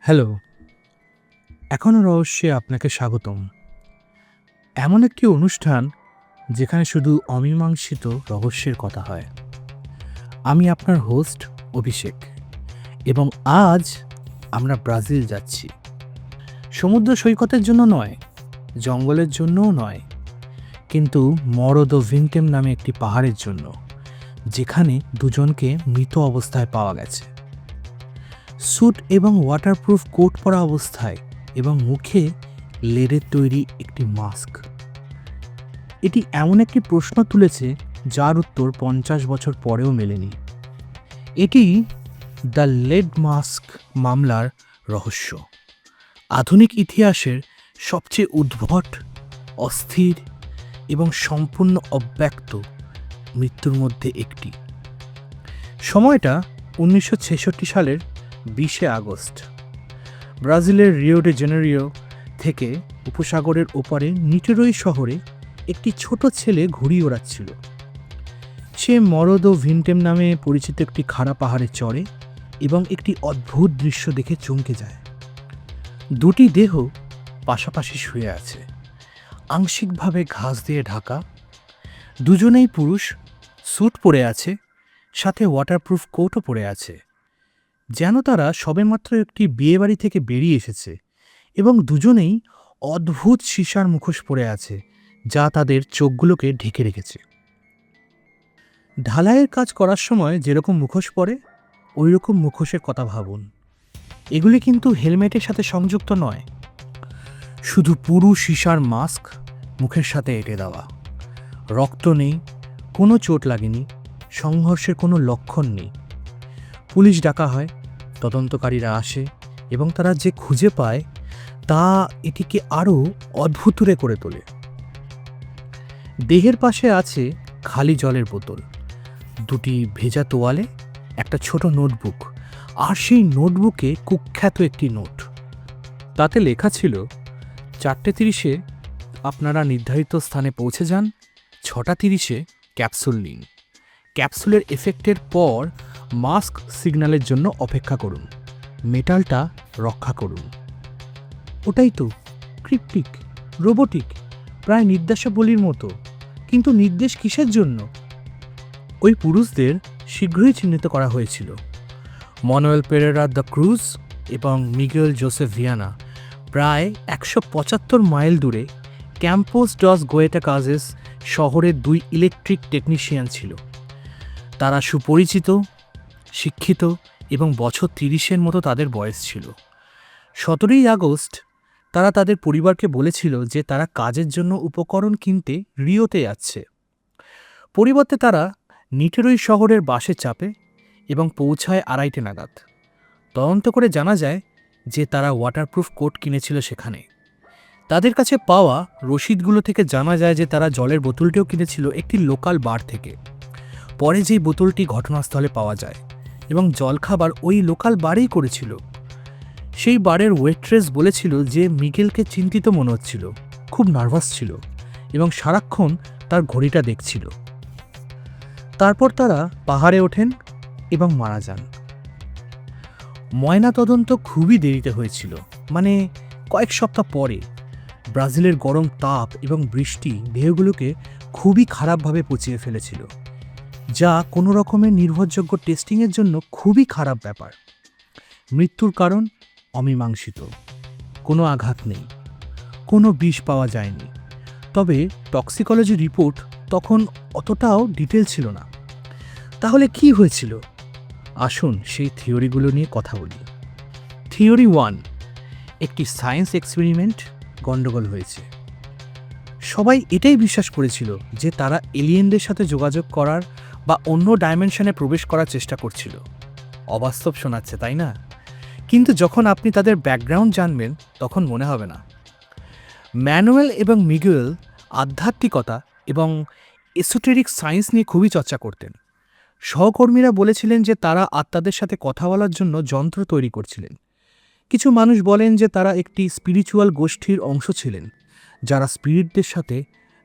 Hello, এখনও রহস্যে আপনাকে স্বাগতম। এমন একটি অনুষ্ঠান যেখানে শুধু অমীমাংসিত রহস্যের কথা হয়। আমি আপনার হোস্ট অভিষেক এবং আজ আমরা ব্রাজিল যাচ্ছি। সমুদ্র সৈকতের জন্য নয়, জঙ্গলের জন্যও নয়, কিন্তু মরো দো ভিনটেম নামে একটি পাহাড়ের জন্য, যেখানে দুজনকে মৃত অবস্থায় পাওয়া গেছে। স্যুট এবং ওয়াটারপ্রুফ কোট পরা অবস্থায় এবং মুখে লেডের তৈরি একটি মাস্ক। এটি এমন একটি প্রশ্ন তুলেছে যার উত্তর 50 বছর পরেও মেলেনি। এটি দ্য লেড মাস্ক মামলার রহস্য, আধুনিক ইতিহাসের সবচেয়ে উদ্ভট, অস্থির এবং সম্পূর্ণ অব্যক্ত মৃত্যুর মধ্যে একটি। সময়টা 1966 সালের 20 আগস্ট। ব্রাজিলের রিও ডে জেনেরিও থেকে উপসাগরের ওপারে নিটেরোই শহরে একটি ছোট ছেলে ঘুড়ি ওড়াচ্ছিল। সে মরো দো ভিনটেম নামে পরিচিত একটি খাড়া পাহাড়ে চড়ে এবং একটি অদ্ভুত দৃশ্য দেখে চমকে যায়। দুটি দেহ পাশাপাশি শুয়ে আছে, আংশিকভাবে ঘাস দিয়ে ঢাকা। দুজনেই পুরুষ, স্যুট পরে আছে, সাথে ওয়াটারপ্রুফ কোটও পরে আছে, যেন তারা সবেমাত্র একটি বিয়েবাড়ি থেকে বেরিয়ে এসেছে। এবং দুজনেই অদ্ভুত সীসার মুখোশ পরে আছে, যা তাদের চোখগুলোকে ঢেকে রেখেছে। ঢালাইয়ের কাজ করার সময় যেরকম মুখোশ পরে, ওই রকম মুখোশের কথা ভাবুন। এগুলি কিন্তু হেলমেটের সাথে সংযুক্ত নয়, শুধু পুরু সীসার মাস্ক মুখের সাথে এঁটে দেওয়া। রক্ত নেই, কোনো চোট লাগেনি, সংঘর্ষের কোনো লক্ষণ নেই। পুলিশ ডাকা হয়, তদন্তকারীরা আসে এবং তারা যে খুঁজে পায় তা এটিকে আরও অদ্ভুতুরে করে তোলে। দেহের পাশে আছে খালি জলের বোতল, দুটি ভেজা তোয়ালে, একটা ছোট নোটবুক, আর সেই নোটবুকে কুখ্যাত একটি নোট। তাতে লেখা ছিল, 4:30-এ আপনারা নির্ধারিত স্থানে পৌঁছে যান, 6:30-এ ক্যাপসুল নিন। ক্যাপসুলের এফেক্টের পর মাস্ক সিগন্যালের জন্য অপেক্ষা করুন, মেটালটা রক্ষা করুন। ওটাই তো, ক্রিপ্টিক, রোবোটিক, প্রায় নির্দেশাবলীর মতো। কিন্তু নির্দেশ কিসের জন্য? ওই পুরুষদের শীঘ্রই চিহ্নিত করা হয়েছিল। মানুয়েল পেরেরা দ্য ক্রুজ এবং মিগেল জোসেফ ভিয়ানা প্রায় 175 মাইল দূরে ক্যাম্পোস ডস গোয়েটাকাজেস শহরের দুই ইলেকট্রিক টেকনিশিয়ান ছিল। তারা সুপরিচিত, শিক্ষিত এবং বছর 30-এর মতো তাদের বয়স ছিল। 17 আগস্ট তারা তাদের পরিবারকে বলেছিল যে তারা কাজের জন্য উপকরণ কিনতে রিওতে যাচ্ছে। পরিবর্তে তারা নিটেরোই শহরের বাসে চাপে এবং পৌঁছায় 2:30 নাগাদ। তদন্ত করে জানা যায় যে তারা ওয়াটারপ্রুফ কোট কিনেছিল সেখানে। তাদের কাছে পাওয়া রসিদগুলো থেকে জানা যায় যে তারা জলের বোতলটিও কিনেছিল একটি লোকাল বার থেকে। পরে যেই বোতলটি ঘটনাস্থলে পাওয়া যায় এবং জলখাবার ওই লোকাল বারেই করেছিল। সেই বারের ওয়েট্রেস বলেছিল যে মিগেলকে চিন্তিত মনে হচ্ছিল, খুব নার্ভাস ছিল এবং সারাক্ষণ তার ঘড়িটা দেখছিল। তারপর তারা পাহাড়ে ওঠেন এবং মারা যান। ময়নাতদন্ত খুবই দেরিতে হয়েছিল, মানে কয়েক সপ্তাহ পরে। ব্রাজিলের গরম তাপ এবং বৃষ্টি দেহগুলোকে খুবই খারাপভাবে পচিয়ে ফেলেছিল, যা কোনো রকমের নির্ভরযোগ্য টেস্টিংয়ের জন্য খুবই খারাপ ব্যাপার। মৃত্যুর কারণ অমীমাংসিত, কোনো আঘাত নেই, কোনো বিষ পাওয়া যায়নি। তবে টক্সিকোলজি রিপোর্ট তখন অতটাও ডিটেল ছিল না। তাহলে কি হয়েছিল? আসুন সেই থিওরিগুলো নিয়ে কথা বলি। থিওরি 1, একটি সায়েন্স এক্সপেরিমেন্ট গণ্ডগোল হয়েছে। সবাই এটাই বিশ্বাস করেছিল যে তারা এলিয়েনদের সাথে যোগাযোগ করার বা অন্য ডাইমেনশনে প্রবেশ করার চেষ্টা করছিল। অবাস্তব শোনাচ্ছে, তাই না? কিন্তু যখন আপনি তাদের ব্যাকগ্রাউন্ড জানবেন তখন মনে হবে না। ম্যানুয়েল এবং মিগুয়েল আধ্যাত্মিকতা এবং এসোটেরিক সায়েন্স নিয়ে খুবই চর্চা করতেন। সহকর্মীরা বলেছিলেন যে তারা আত্মাদের সাথে কথা বলার জন্য যন্ত্র তৈরি করছিলেন। কিছু মানুষ বলেন যে তারা একটি স্পিরিচুয়াল গোষ্ঠীর অংশ ছিলেন, যারা স্পিরিটদের সাথে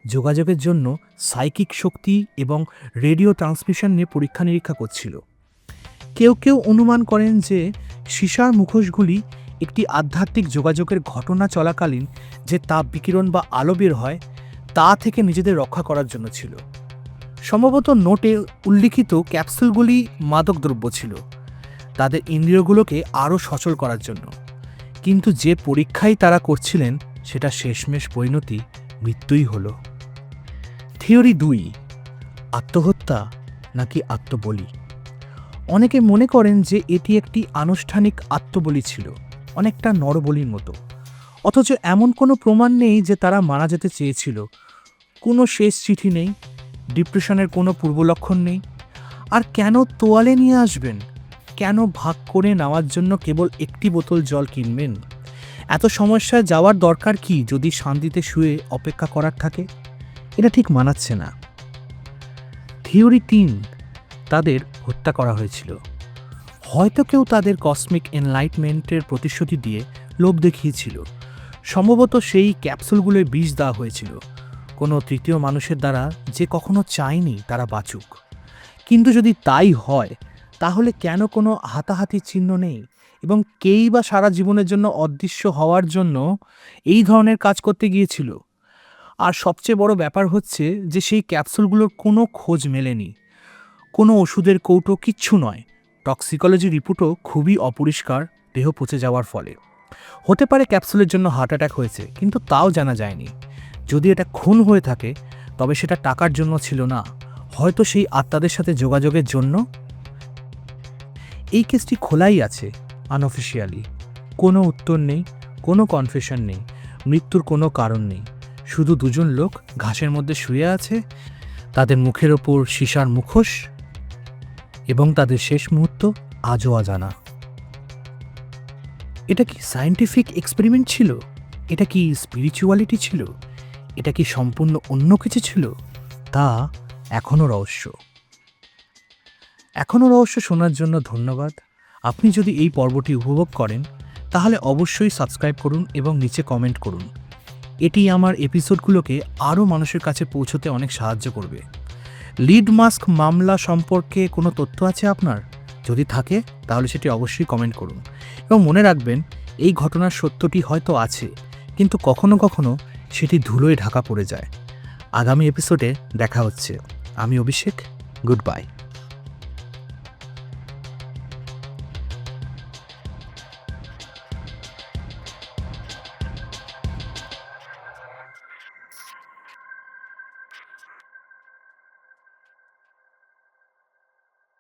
যোগাযোগের জন্য সাইকিক শক্তি এবং রেডিও ট্রান্সমিশন নিয়ে পরীক্ষা নিরীক্ষা করছিল। কেউ কেউ অনুমান করেন যে সীসার মুখোশগুলি একটি আধ্যাত্মিক যোগাযোগের ঘটনা চলাকালীন যে তাপ বিকিরণ বা আলো বের হয় তা থেকে নিজেদের রক্ষা করার জন্য ছিল। সম্ভবত নোটে উল্লিখিত ক্যাপসুলগুলি মাদকদ্রব্য ছিল, তাদের ইন্দ্রিয়গুলোকে আরও সচল করার জন্য। কিন্তু যে পরীক্ষাই তারা করছিলেন সেটা শেষমেশ পরিণতি মৃত্যুই হলো। থিওরি 2, আত্মহত্যা নাকি আত্মবলি। অনেকে মনে করেন যে এটি একটি আনুষ্ঠানিক আত্মবলি ছিল, অনেকটা নরবলির মতো। অথচ এমন কোনো প্রমাণ নেই যে তারা মারা যেতে চেয়েছিল। কোনো শেষ চিঠি নেই, ডিপ্রেশনের কোনো পূর্বলক্ষণ নেই। আর কেন তোয়ালে নিয়ে আসবেন? কেন ভাগ করে নেওয়ার জন্য কেবল একটি বোতল জল কিনবেন? এত সমস্যায় যাওয়ার দরকার কি যদি শান্তিতে শুয়ে অপেক্ষা করার থাকে? এটা ঠিক মানাচ্ছে না। থিওরি 3, তাদের হত্যা করা হয়েছিল। হয়তো কেউ তাদের কসমিক এনলাইটমেন্টের প্রতিশ্রুতি দিয়ে লোভ দেখিয়েছিল। সম্ভবত সেই ক্যাপসুলগুলোয় বিষ দেওয়া হয়েছিল কোনো তৃতীয় মানুষের দ্বারা, যে কখনো চায়নি তারা বাঁচুক। কিন্তু যদি তাই হয়, তাহলে কেন কোনো হাতাহাতির চিহ্ন নেই? এবং কেই বা সারা জীবনের জন্য অদৃশ্য হওয়ার জন্য এই ধরনের কাজ করতে গিয়েছিল? আর সবচেয়ে বড় ব্যাপার হচ্ছে যে সেই ক্যাপসুলগুলোর কোনো খোঁজ মেলেনি, কোনো ওষুধের কৌটো, কিচ্ছু নয়। টক্সিকোলজি রিপোর্টও খুবই অপরিষ্কার দেহ পচে যাওয়ার ফলে। হতে পারে ক্যাপসুলের জন্য হার্ট অ্যাটাক হয়েছে, কিন্তু তাও জানা যায়নি। যদি এটা খুন হয়ে থাকে তবে সেটা টাকার জন্য ছিল না, হয়তো সেই আত্মাদের সাথে যোগাযোগের জন্য। এই কেসটি খোলাই আছে আনঅফিসিয়ালি, কোনো উত্তর নেই, কোনো কনফেশন নেই, মৃত্যুর কোনো কারণ নেই। শুধু দুজন লোক ঘাসের মধ্যে শুয়ে আছে, তাদের মুখের ওপর সীসার মুখোশ, এবং তাদের শেষ মুহূর্ত আজও অজানা। এটা কি সায়েন্টিফিক এক্সপেরিমেন্ট ছিল? এটা কি স্পিরিচুয়ালিটি ছিল? এটা কি সম্পূর্ণ অন্য কিছু ছিল? তা এখনও রহস্য। শোনার জন্য ধন্যবাদ। আপনি যদি এই পর্বটি উপভোগ করেন তাহলে অবশ্যই সাবস্ক্রাইব করুন এবং নিচে কমেন্ট করুন। এটি আমার এপিসোডগুলোকে আরও মানুষের কাছে পৌঁছতে অনেক সাহায্য করবে। লিড মাস্ক মামলা সম্পর্কে কোনো তথ্য আছে আপনার? যদি থাকে তাহলে সেটি অবশ্যই কমেন্ট করুন। এবং মনে রাখবেন, এই ঘটনার সত্যটি হয়তো আছে, কিন্তু কখনো কখনো সেটি ধুলোয় ঢাকা পড়ে যায়। আগামী এপিসোডে দেখা হচ্ছে। আমি অভিষেক। Good bye.